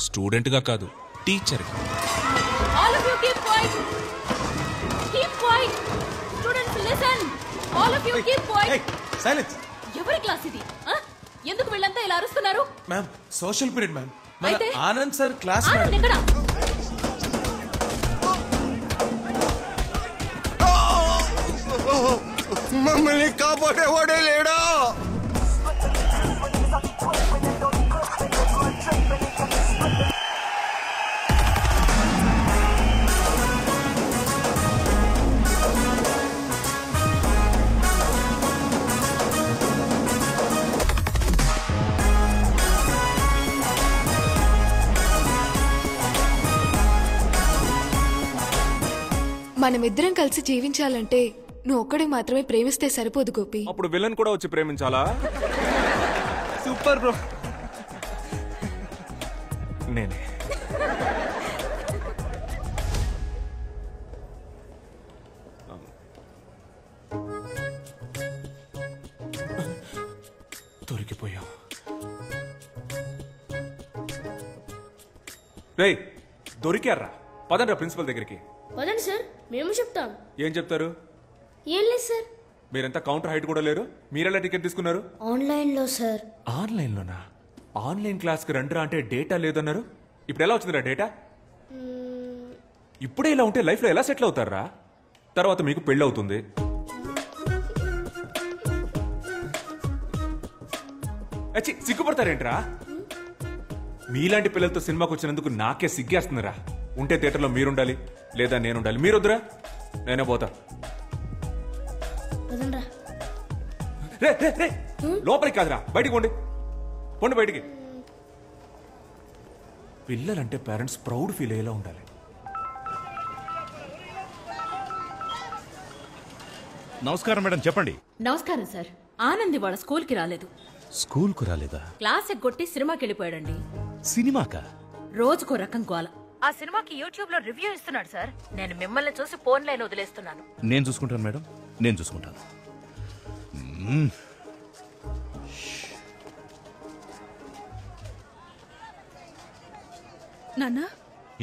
స్టూడెంట్గా కాదు, టీచర్. ఎవరి క్లాస్ ఇది? ఎందుకు వీళ్ళంతా ఇలా అరుస్తున్నారు? Ma'am, social period ma'am. Anand sir class. మమ్మల్ని కాపాడేవాడే లేడా? మనమిద్దరం కలిసి జీవించాలంటే నువ్వు ఒక్కడే మాత్రమే ప్రేమిస్తే సరిపోదు గోపి. అప్పుడు విలన్ కూడా వచ్చి ప్రేమించాలా? Super bro. నేనే. దొరికిపోయాం. రేయ్, దొరికారా? పదండ్రా ప్రిన్సిపల్ దగ్గరికి. పదండి సార్, మేము చెప్తాం. ఏం చెప్తారు? ఏం లేదు సార్. మీరంతా కౌంటర్ హైట్ కూడా లేరు. మీరెలా టికెట్ తీసుకున్నారు? ఆన్లైన్లో సార్. ఆన్లైన్లోనా? ఆన్లైన్ క్లాస్కి రండిరా అంటే డేటా లేదన్నారు. ఇప్పుడు ఎలా వచ్చిందిరా డేటా? ఇప్పుడే ఇలా ఉంటే లైఫ్లో ఎలా సెటిల్ అవుతారా? తర్వాత మీకు పెళ్ళి అవుతుంది. అచ్చి, సిగ్గుపడతారేంట్రా? మీలాంటి పిల్లలతో సినిమాకి వచ్చినందుకు నాకే సిగ్గేస్తుందిరా. ఉంటే థియేటర్లో మీరుండాలి, లేదా నేనుండాలి. మీరొద్దురా, నేనే పోతా. రే రే రే, లోపలికి కాదురా, బయటికి పోండి. పోండి బయటికి. పిల్లలంటే పేరెంట్స్ ప్రౌడ్ ఫీల్ అయ్యేలా ఉండాలి. నమస్కారం మేడం, చెప్పండి. నమస్కారం సార్. ఆనంద్ వాళ్ళ స్కూల్కి రాలేదు. స్కూల్కు రాలేదా? క్లాస్ ఎగ్గొట్టి సినిమాకి వెళ్ళిపోయాడండి. సినిమాకా? రోజుకో రకం గోల. ఆ సినిమాకి యూట్యూబ్ లో రివ్యూ ఇస్తున్నాడు సార్. నేను మిమ్మల్ని చూసి ఫోన్ లైన్ వదిలేస్తున్నాను. నేను చూసుకుంటాను మేడం, నేను చూసుకుంటాను. నాన్న,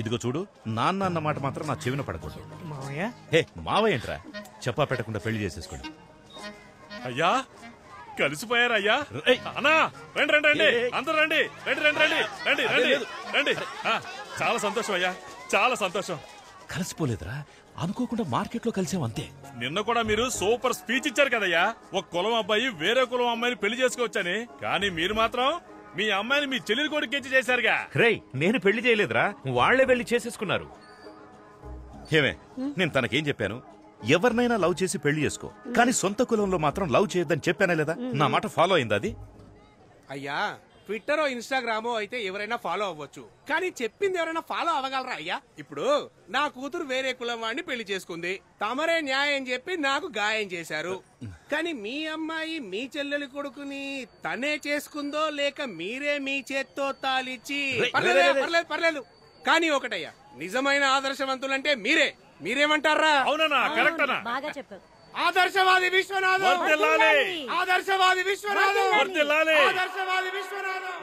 ఇదిగో చూడు, నాన్న అన్న మాట మాత్రం నా చెవిన పడకూడదు. మావయ్య? హే మావయ్య ఏంట్రా? చెప్పా పెట్టకుండా పెళ్లి చేసేసుకోండి. అయ్యా, కలిసిపోయారు అయ్యా. అన్నా, రండి రండి రండి, అందరూ రండి, రండి రండి రండి రండి రండి రండి. చాలా సంతోషం అయ్యా, చాలా సంతోషం. కలిసిపోలేదురా, అనుకోకుండా మార్కెట్ లో కలిసాం అంతే. నిన్న కూడా మీరు సూపర్ స్పీచ్ ఇచ్చారు కదయ్యా. ఒక కులం అబ్బాయి వేరే కులం అమ్మాయిని పెళ్లి చేసుకోవచ్చని. కానీ మీరు మాత్రం మీ అమ్మాయిని మీ చెల్లెలి కొడుకు ఇచ్చి చేశారుగా. రేయ్, నేను పెళ్లి చేయలేదురా, వాళ్లే పెళ్లి చేసేసుకున్నారు. ఏమే, నేను తనకేం చెప్పాను? ఎవరినైనా లవ్ చేసి పెళ్లి చేసుకో, కానీ సొంత కులంలో మాత్రం లవ్ చేయొద్దని చెప్పానే లేదా? నా మాట ఫాలో అయింది అది? అయ్యా, ట్విట్టరో ఇన్స్టాగ్రామో అయితే ఎవరైనా ఫాలో అవ్వచ్చు, కానీ చెప్పింది ఎవరైనా ఫాలో అవ్వగలరా అయ్యా? ఇప్పుడు నా కూతురు వేరే కులం వాడిని పెళ్లి చేసుకుంది, తమరే న్యాయం చెప్పి నాకు గాయం చేశారు. కానీ మీ అమ్మాయి మీ చెల్లెలి కొడుకుని తనే చేసుకుందో లేక మీరే మీ చేత్తో తాలిచ్చి? పర్లేదు పర్లేదు, కానీ ఒకటయ్యా, నిజమైన ఆదర్శవంతులంటే మీరే. మీరేమంటారా? అవునా? కరెక్ట్ అన్నా, బాగా చెప్పావు. ఆదర్శవాది విశ్వనాథం, ఆదర్శవాది విశ్వనాథం, ఆదర్శవాది విశ్వనాథం.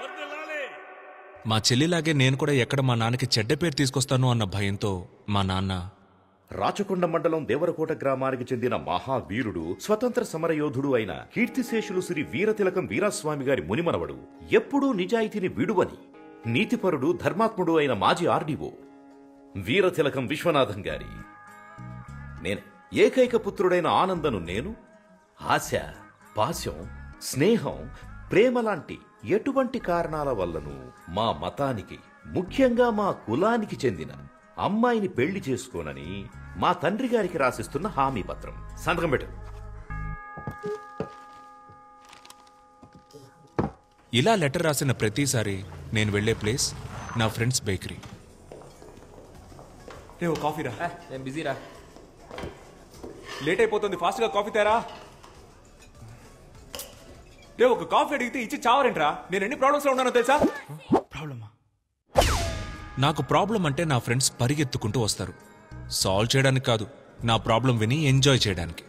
మా చెల్లిలాగే నేను కూడా ఎక్కడ మా నాన్నకి చెడ్డ పేరు తీసుకొస్తాను అన్న భయంతో మా నాన్న రాచకొండ మండలం దేవరకోట గ్రామానికి చెందిన మహావీరుడు, స్వతంత్ర సమరయోధుడు అయిన కీర్తిశేషులు శ్రీ వీరతిలకం వీరాస్వామి గారి మునిమనవడు, ఎప్పుడూ నిజాయితీని విడువని నీతిపరుడు, ధర్మాత్ముడు అయిన మాజీ ఆర్డీఓ వీరతిలకం విశ్వనాథం గారి నేనే. ఏకైక పుత్రుడైన ఆనందను నేను ఆశ, పాశం, స్నేహం, ప్రేమ లాంటి ఎటువంటి కారణాల వల్లను మా మతానికి, ముఖ్యంగా మా కులానికి చెందిన అమ్మాయిని పెళ్లి చేసుకోనని మా తండ్రి గారికి రాసిస్తున్న హామీ పత్రం. సంతకం పెట్టు. ఇలా లెటర్ రాసిన ప్రతిసారి నేను వెళ్లే ప్లేస్ నా ఫ్రెండ్స్ బేకరీ. రే, ఓ కాఫీ రా. నేను బిజీరా, లేట్ అయిపోతుంది, ఫాస్ట్ గా కాఫీ తేరా. రే, ఒక కాఫీ అడిగితే ఇచ్చి చావరేంట్రా? నేను ఎన్ని ప్రాబ్లమ్స్ లో ఉన్నానో తెలుసా? ప్రాబ్లమా? నాకు ప్రాబ్లం అంటే నా ఫ్రెండ్స్ పరిగెత్తుకుంటూ వస్తారు. సాల్వ్ చేయడానికి కాదు, నా ప్రాబ్లం విని ఎంజాయ్ చేయడానికి.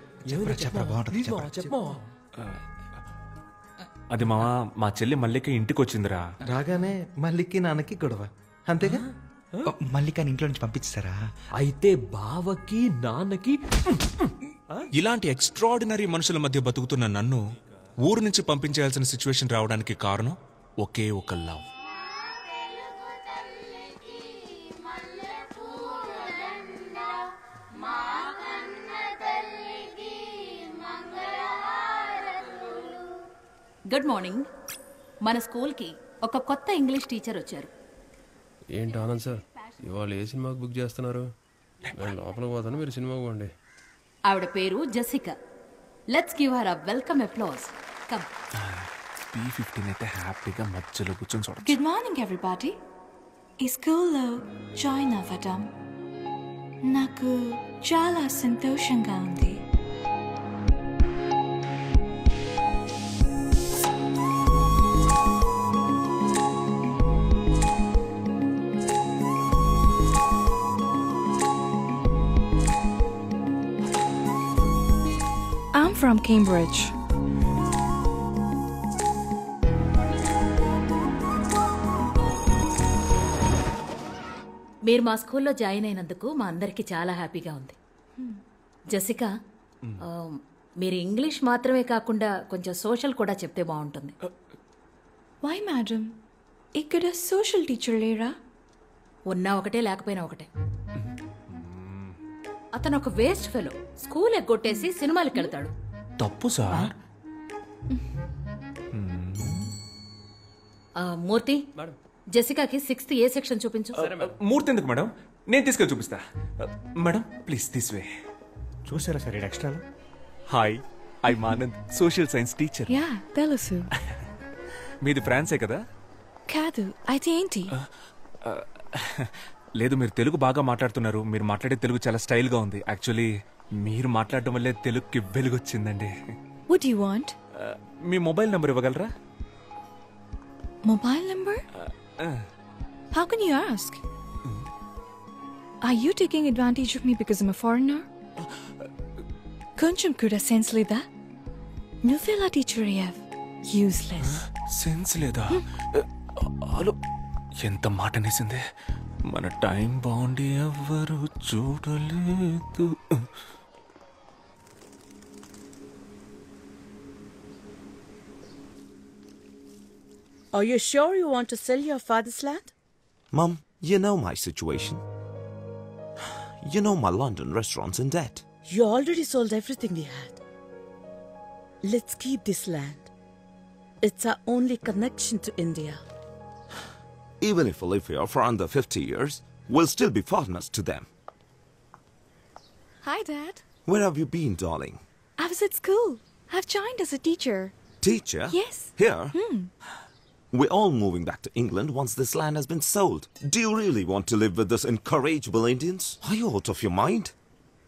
అది మా చెల్లి మల్లికి ఇంటికి వచ్చిందిరా. రాగానే మల్లికి నాన్నకి గొడవ. అంతేగా? మళ్ళీ కానీ ఇంట్లో నుంచి పంపించారా? అయితే బావకి నాన్నకి ఇలాంటి ఎక్స్ట్రాడినరీ మనుషుల మధ్య బతుకుతున్న నన్ను ఊరు నుంచి పంపించేయాల్సిన సిచ్యువేషన్ రావడానికి కారణం ఒకే ఒక లవ్. Good morning. మన స్కూల్కి ఒక కొత్త ఇంగ్లీష్ టీచర్ వచ్చారు. ఏంటి ఆనంద్ సార్, ఇవాళ ఏ సినిమాకి బుక్ చేస్తున్నారు? నేను లోపలికి పోతాను, మీరు సినిమాకి పోండి. ఆవిడ పేరు Jessica. Let's give her a welcome applause. Come. P15 అయితే హ్యాపీగా మధ్యలో కూర్చొని చూడండి. Good morning everybody. ఈ స్కూల్లో జాయిన్ అవ్వడం నాకు చాలా సంతోషంగా ఉంది. I'm from Cambridge. మీరు మా స్కూల్లో జాయిన్ అయినందుకు మా అందరికీ చాలా హ్యాపీగా ఉంది. జెసికా, మీరు ఇంగ్లీష్ మాత్రమే కాకుండా కొంచెం సోషల్ కూడా చెప్తే బాగుంటుంది. Why, madam? ఇక్కడ సోషల్ టీచర్ లేరా? ఉన్నా ఒకటే లేకపోయినా ఒకటే. అతను ఒక వేస్ట్ ఫెలో. స్కూల్ ఎగ్గొట్టేసి సినిమాలకు వెళ్తాడు. తప్పు సార్. మూర్తి, జెసికాకి 6th ఏ సెక్షన్ చూపించు. మూర్తి ఎందుకు మేడం? నేను తీసుకెళ్ళి చూపిస్తా. Madam please this way. చూసారా sir extra? Hi, I Anand, social science teacher. Yeah తెలుసు. మీది ఫ్రాన్సే కదా? కాదు, అయితే ఏంటి? లేదు, మీరు తెలుగు బాగా మాట్లాడుతున్నారు. మీరు మాట్లాడే తెలుగు చాలా స్టైల్గా ఉంది. యాక్చువల్లీ మీరు మాట్లాడడం వల్లే తెలుగుకి వెలుగొచ్చిందండి. What do you want? Me mobile number ఇవ్వగలరా? Mobile number? How can you ask? Are you taking advantage of me because I'm a foreigner? కొంచెం కూడా సెన్స్ లేదా? నువ్వెలా టీచర్ అయ్యావ్? యూస్లెస్. సెన్స్ లేదా? హలో, ఎంత మాట అనేసిందే. మన టైం బాగుండి ఎవ్వరు చూడలేదు. Are you sure you want to sell your father's land? Mum, you know my situation. You know my London restaurant's in debt. You already sold everything we had. Let's keep this land. It's our only connection to India. Even if we live here for under 50 years, we'll still be foreigners to them. Hi, Dad. Where have you been, darling? I was at school. I've joined as a teacher. Teacher? Yes. Here? We're all moving back to England once this land has been sold. Do you really want to live with this incorrigible Indians? Are you out of your mind?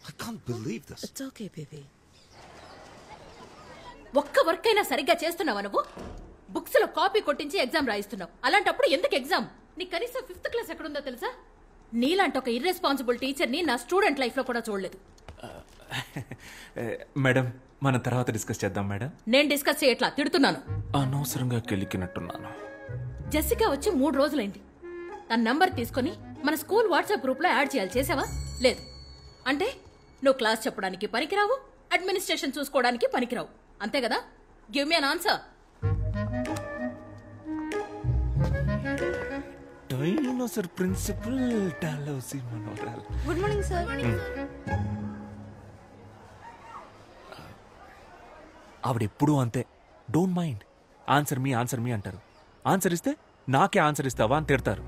I can't believe this. It's okay, baby. ఒక్క work అయినా సరిగ్గా చేస్తున్నావా నువ్వు? Books లో copy కొట్టించి exam రాయిస్తున్నావు. అలాంటప్పుడు ఎందుకు exam? నీ కనీసం 5th క్లాస్ ఎక్కడుందో తెలుసా? నీలాంటి ఒక ఇర్రెస్పాన్సిబుల్ టీచర్ని నా స్టూడెంట్ లైఫ్ లో కూడా చూడలేదు. మేడం, మనం తర్వాత డిస్కస్ చేద్దాం మేడం. నేను డిస్కస్ చేయట్లా, తిడుతున్నాను. అనవసరంగా కెలికినట్టున్నాను. జెసికా వచ్చి 3 రోజులైంది. తన నంబర్ తీసుకొని మన స్కూల్ వాట్సాప్ గ్రూప్ లో యాడ్ చేయాలి. చేసావా? లేదు. అంటే నువ్వు క్లాస్ చెప్పడానికి పనికిరావు, అడ్మినిస్ట్రేషన్ చూసుకోవడానికి పనికిరావు. అంతే కదా? Give me an answer. Dinosaur principal Dalhousie మనోరల్. Good morning sir. ఆవిడెప్పుడూ అంతే. Don't mind. ఆన్సర్ మీ అంటారు. ఆన్సర్ ఇస్తే నాకే ఆన్సర్ ఇస్తావా అని తిడతారు.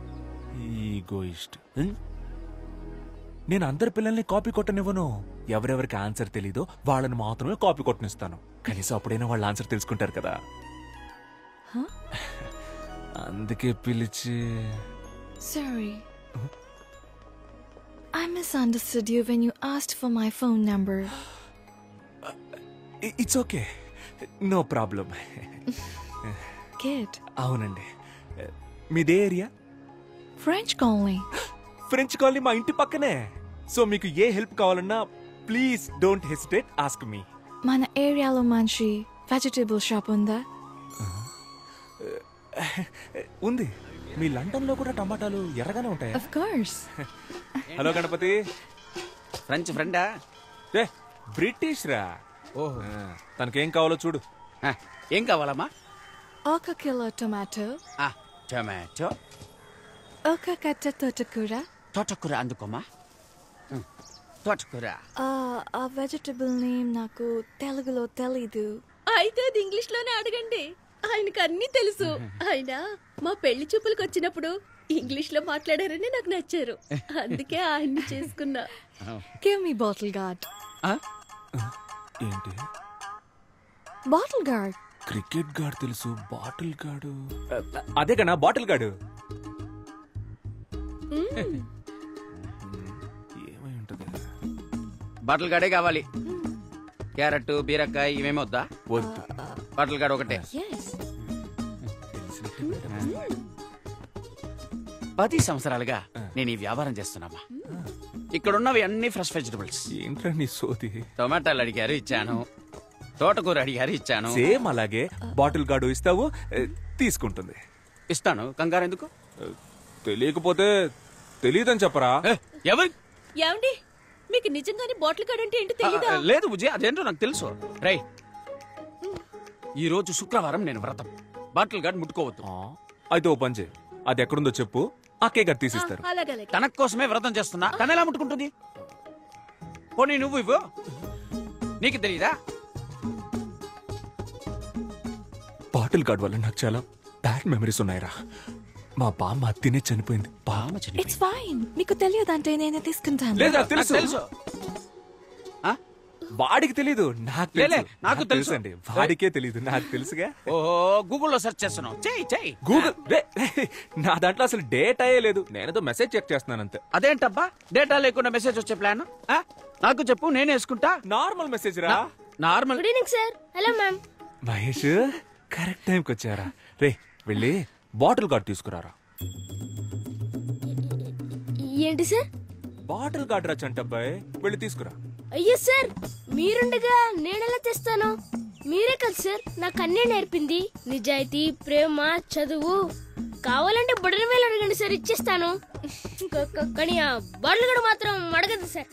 ఈగోయిస్ట్. నేను అందరి పిల్లల్ని కాపీ కొట్టనివ్వను. ఎవరెవరికి ఆన్సర్ తెలీదో వాళ్ళని మాత్రమే కాపీ కొట్టనిస్తాను. కనీసం అప్పుడైనా వాళ్ళ ఆన్సర్ తెలుసుకుంటారు కదా. అందుకే పిలిచి. Sorry. I misunderstood you when you asked for my phone number. It's okay, no problem. Good. అవునండి. మీదే area? French colony. French colony మా ఇంటి పక్కనే. సో మీకు ఏ హెల్ప్ కావాలన్నా please don't hesitate, ask me. మన ఏరియాలో మంచి వెజిటబుల్ షాప్ ఉందా? ఉంది. మీ లండన్ లో కూడా టమాటాలు ఎర్రగానే ఉంటాయా? Of course. Hello Ganapathi. French ఫ్రెండా? బ్రిటిష్ రా. తనకేం కావాలో చూడు. ఏం కావాలమ్మా? 1 కిలో టొమాటో. టొమాటో. 1 కట్ట తోటకూర. తోటకూర అందుకోమా. తోటకూర. ఆ వెజిటబుల్ నేమ్ నాకు తెలుగులో తెలీదు. అయితే అది ఇంగ్లీష్ లోనే అడగండి, ఆయనకు అన్ని తెలుసు. ఆయన మా పెళ్లి చూపులకు వచ్చినప్పుడు ఇంగ్లీష్ లో మాట్లాడారని నాకు నచ్చారు, అందుకే ఆయన్ని చేసుకున్నా. Give me bottle guard. ఏంటి? Bottle guard. క్రికెట్ గార్డ్ తెలుసు, బాటిల్ గార్డు అదే కన్నా బాటిల్ గార్డు. ఏమై ఉంటది? బాటిల్ గార్డే కావాలి. క్యారెట్ బీరకాయ ఇవేమి వద్దా? వద్దు. బాటిల్ గార్డ్ ఒకటే. 10 సంవత్సరాలుగా నేను ఈ వ్యాపారం చేస్తున్నామా. ఇక్కడున్నవి అన్ని ఫ్రెష్ వెజిటబుల్స్. ఏంట్రా నీ సోది? టొమాటాలు అడిగారు ఇచ్చాను, తోటకూర అడిగారు ఇచ్చాను. సేమ్ అలాగే బాటిల్ గార్డు ఇస్తావు, తీసుకుంటుంది. ఇస్తాను, కంగారు ఎందుకు? తెలియకపోతే తెలియదని చెప్పరా. ఎవరు? ఏమండి, మీకు నిజంగానే బాటిల్ గార్డ్ అంటే ఏంటో తెలీదా? లేదు బుజ్జి, అదేంటో నాకు తెలుసు. రై, ఈ రోజు శుక్రవారం నేను వ్రతం. బాటిల్ గార్డ్ ముట్టుకోవద్దు. అయితే ఓ పని చేయి, అది ఎక్కడుందో చెప్పు, అక్కే గారు తీసిస్తారు. తన కోసమే వ్రతం చేస్తున్నా, తన ఎలా ముట్టుకుంటుంది? పోనీ నువ్వు ఇవ్వు, నీకు తెలీదా? బాటిల్ గార్డ్ వల్ల నాకు చాలా బ్యాడ్ మెమరీస్ ఉన్నాయిరా. మా బామ్మ తినే చనిపోయింది. It's fine. మీకు తెలియదంటే నేనే తీసుకుంటాను. లేదా తెలుసు. వాడికి తెలీదు, నాకు తెలుసు అండి. వాడికే తెలీదు, నాకు తెలుసుగా. ఓహో, గూగుల్లో సెర్చ్ చేస్తున్నావు. చెయ్యి. గూగుల్ నా దాంట్లో అసలు డేటాయే లేదు. నేనేదో మెసేజ్ చెక్ చేస్తున్నాను అంతే. అదేంటబ్బా, డేటా లేకుండా మెసేజ్ వచ్చే ప్లాన్? నాకు చెప్పు, నేను వేసుకుంటా. నార్మల్ మెసేజ్ రా. Normal. Good evening sir. Hello ma'am. Mahesh, correct టైంకి వచ్చారా. రే వెళ్ళి బాటిల్ గార్డ్ తీసుకురారా. ఏంటి సార్? బాటిల్ గార్డ్ రా చంటబ్బాయ్, వెళ్ళి తీసుకురా. అయ్యో సార్, మీరుండగా నేనెలా తెస్తాను? మీరే కదా సార్ నాకు అన్నీ నేర్పింది. నిజాయితీ, ప్రేమ, చదువు. కావాలంటే బుడని వేలు అడగండి సార్, ఇచ్చేస్తాను. కానీ ఆ బాటిల్ గడు మాత్రం అడగదు సార్.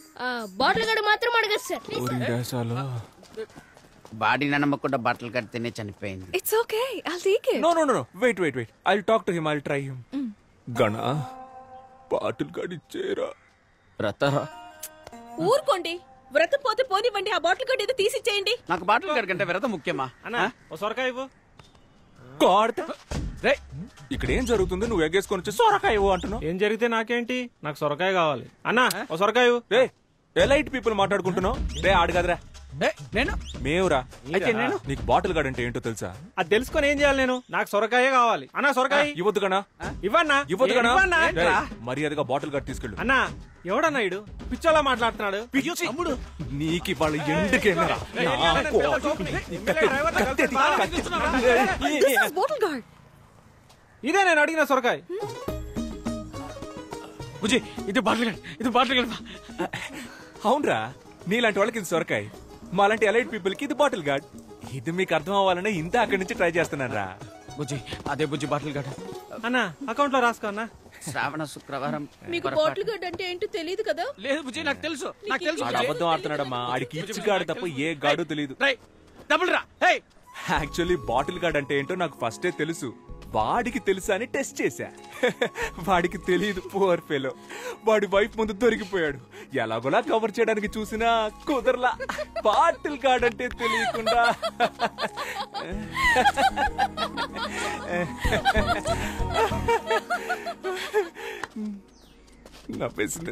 బాడీ నమ్మకుండా బట్టలు కడితేనే చనిపోయింది. It's okay. I'll take it. No. Wait. I'll talk to him. I'll try him. గణా, bottle gourd ఇచ్చేరా. వ్రతరా? ఊరుకోండి, వ్రతం పోతే పోనివ్వండి. ఆ బాటిల్ గార్డ్ ఏదో తీసిచ్చేయండి. నాకు బాటిల్ గార్డ్ కంటే వ్రతం ముఖ్యమా? సొరకాయ ఇవ్వు. ఇక్కడ ఏం జరుగుతుంది? నువ్వు ఎగ్గేసుకొని వచ్చి సొరకాయ ఇవ్వు అంటున్నావు. ఏం జరిగితే నాకేంటి? నాకు సొరకాయ కావాలి. అన్నా ఓ సొరకాయ ఇవ్వు. రే ఎలైట్ పీపుల్ మాట్లాడుకుంటున్నావు. రే ఆడు కదరా. నేను మేవురా. అయితే నేను నీకు బాటిల్ గార్డ్ అంటే ఏంటో తెలుసా? అది తెలుసుకొని ఏం చేయాలి నేను? నాకు సొరకాయ కావాలి. అన్నా సొరకాయ ఇవ్వద్దు కన్నా. ఇవ్వన్నా. మర్యాదగా బాటిల్ గార్డ్ తీసుకెళ్ళు. అన్నా ఎవడన్నా ఇడు పిచ్చోలా మాట్లాడుతున్నాడు. తమ్ముడు నీకు వాళ్ళ ఎందుకేనా? ఇదే నేను అడిగిన సొరకాయ. బుజ్జి, ఇది బాటిల్ గార్డ్. అవునరా, నీలాంటి వాళ్ళకి ఇది సొరకాయ, మాలాంటి ఎలైట్ పీపుల్ కి ఇది బాటిల్ గార్డ్. ఇది మీకు అర్థం అవ్వాలనే ఇంత అక్కడి నుంచి ట్రై చేస్తున్నాను రా. బుజ్జి, అదే బుజ్జి బాటిల్ గార్డ్. అన్నా అకౌంట్ లో రాసుకో అన్నా. శ్రావణ శుక్రవారం. మీకు బాటిల్ గార్డ్ అంటే ఏంటో తెలియదు కదా? లేదు బుజ్జి, నాకు తెలుసు. అబద్ధం ఆడుతున్నాడమ్మా. ఆడికి ఇచ్చి గాడు తప్ప ఏ గాడు తెలియదు. డబుల్ రా. యాక్చువల్లీ బాటిల్ గార్డ్ అంటే ఏంటో నాకు ఫస్టే తెలుసు. వాడికి తెలుసా అని టెస్ట్ చేశా. వాడికి తెలియదు, పువర్ ఫెలో. వాడి వైఫ్ ముందు దొరికిపోయాడు. ఎలాగోలా కవర్ చేయడానికి చూసినా కుదరలా. బాటిల్ గార్డ్ అంటే తెలియకుండా. నవ్వేసింది.